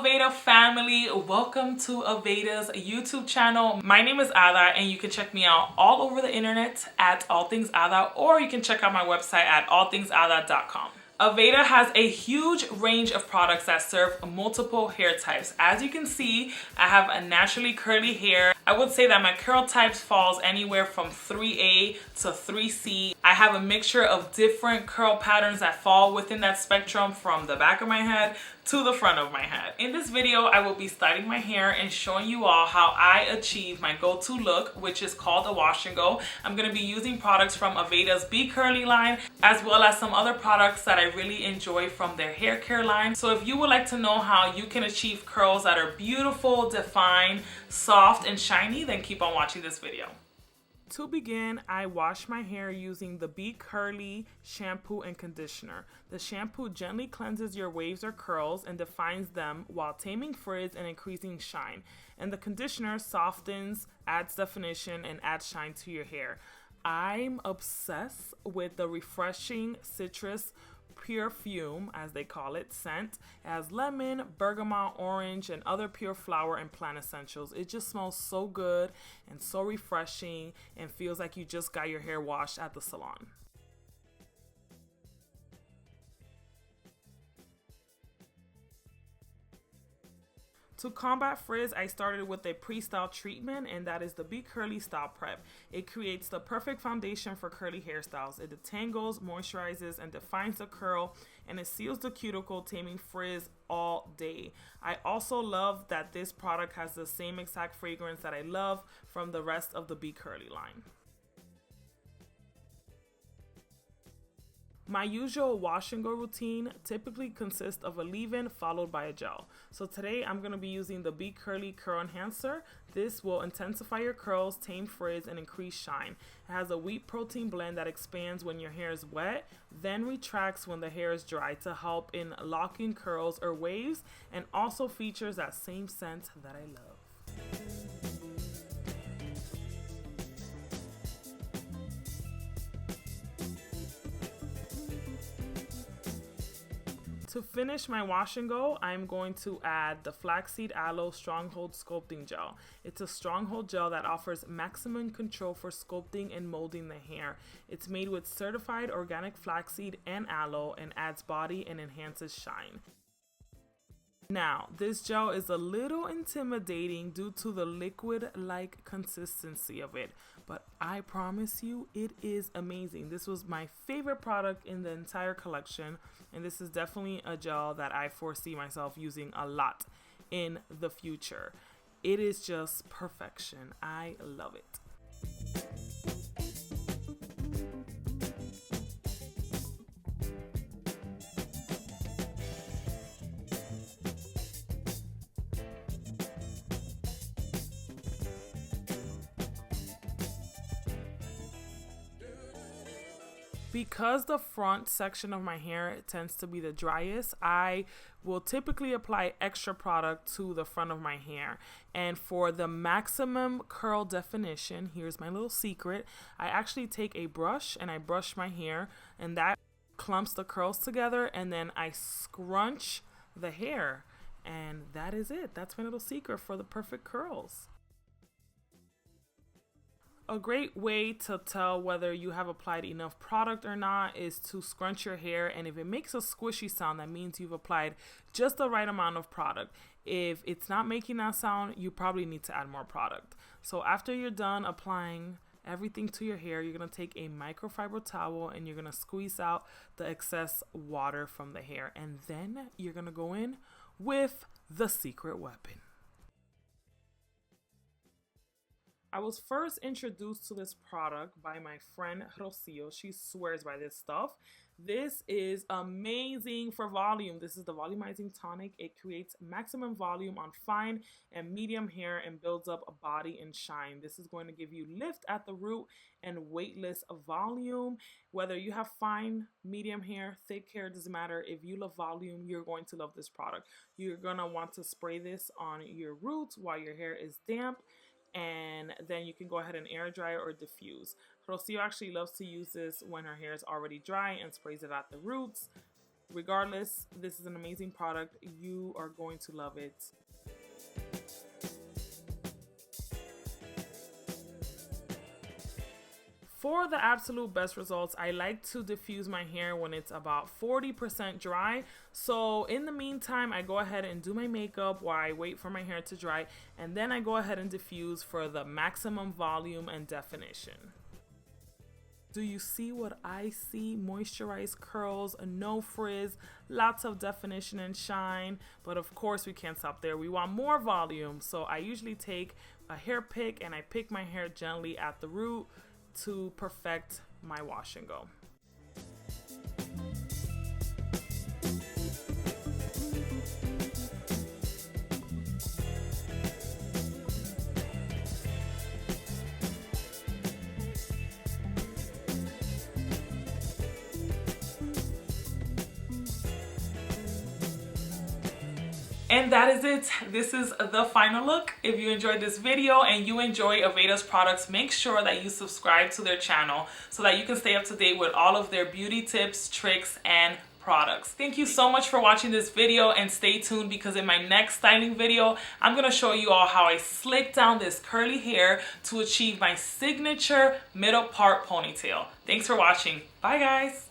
Aveda family, welcome to Aveda's YouTube channel. My name is Ada and you can check me out all over the internet at All Things Ada, or you can check out my website at allthingsada.com. Aveda has a huge range of products that serve multiple hair types. As you can see, I have a naturally curly hair. I would say that my curl types falls anywhere from 3A to 3C. I have a mixture of different curl patterns that fall within that spectrum from the back of my head to the front of my head. In this video, I will be styling my hair and showing you all how I achieve my go-to look, which is called a wash and go. I'm gonna be using products from Aveda's Be Curly line, as well as some other products that I really enjoy from their hair care line. So if you would like to know how you can achieve curls that are beautiful, defined, soft, and shiny, then keep on watching this video. To begin, I wash my hair using the Be Curly shampoo and conditioner. The shampoo gently cleanses your waves or curls and defines them while taming frizz and increasing shine. And the conditioner softens, adds definition, and adds shine to your hair. I'm obsessed with the refreshing citrus perfume, as they call it, scent. It has lemon, bergamot, orange, and other pure flower and plant essentials. It just smells so good and so refreshing and feels like you just got your hair washed at the salon. To combat frizz, I started with a pre-style treatment, and that is the Be Curly Style Prep. It creates the perfect foundation for curly hairstyles. It detangles, moisturizes, and defines the curl, and it seals the cuticle, taming frizz all day. I also love that this product has the same exact fragrance that I love from the rest of the Be Curly line. My usual wash and go routine typically consists of a leave-in followed by a gel. So today I'm going to be using the Be Curly Curl Enhancer. This will intensify your curls, tame frizz, and increase shine. It has a wheat protein blend that expands when your hair is wet, then retracts when the hair is dry to help in locking curls or waves, and also features that same scent that I love. To finish my wash and go, I'm going to add the Flaxseed Aloe Stronghold Sculpting Gel. It's a stronghold gel that offers maximum control for sculpting and molding the hair. It's made with certified organic flaxseed and aloe and adds body and enhances shine. Now, this gel is a little intimidating due to the liquid-like consistency of it, but I promise you it is amazing. This was my favorite product in the entire collection, and this is definitely a gel that I foresee myself using a lot in the future. It is just perfection. I love it. Because the front section of my hair tends to be the driest, I will typically apply extra product to the front of my hair. And for the maximum curl definition, here's my little secret. I actually take a brush and I brush my hair, and that clumps the curls together, and then I scrunch the hair. And that is it. That's my little secret for the perfect curls. A great way to tell whether you have applied enough product or not is to scrunch your hair, and if it makes a squishy sound, that means you've applied just the right amount of product. If it's not making that sound, you probably need to add more product. So after you're done applying everything to your hair, you're going to take a microfiber towel and you're going to squeeze out the excess water from the hair, and then you're going to go in with the secret weapon. I was first introduced to this product by my friend Rocio. She swears by this stuff. This is amazing for volume. This is the Volumizing Tonic. It creates maximum volume on fine and medium hair and builds up a body and shine. This is going to give you lift at the root and weightless volume. Whether you have fine, medium hair, thick hair, doesn't matter. If you love volume, you're going to love this product. You're going to want to spray this on your roots while your hair is damp, and then you can go ahead and air dry or diffuse. Rocio actually loves to use this when her hair is already dry and sprays it at the roots. regardless, this is an amazing product. You are going to love it. For the absolute best results, I like to diffuse my hair when it's about 40% dry. So in the meantime, I go ahead and do my makeup while I wait for my hair to dry, and then I go ahead and diffuse for the maximum volume and definition. Do you see what I see? Moisturized curls, no frizz, lots of definition and shine. But of course we can't stop there. We want more volume. So I usually take a hair pick and I pick my hair gently at the root to perfect my wash and go. And that is it. This is the final look. If you enjoyed this video and you enjoy Aveda's products, make sure that you subscribe to their channel so that you can stay up to date with all of their beauty tips, tricks, and products. Thank you so much for watching this video, and stay tuned because in my next styling video, I'm going to show you all how I slick down this curly hair to achieve my signature middle part ponytail. Thanks for watching. Bye guys.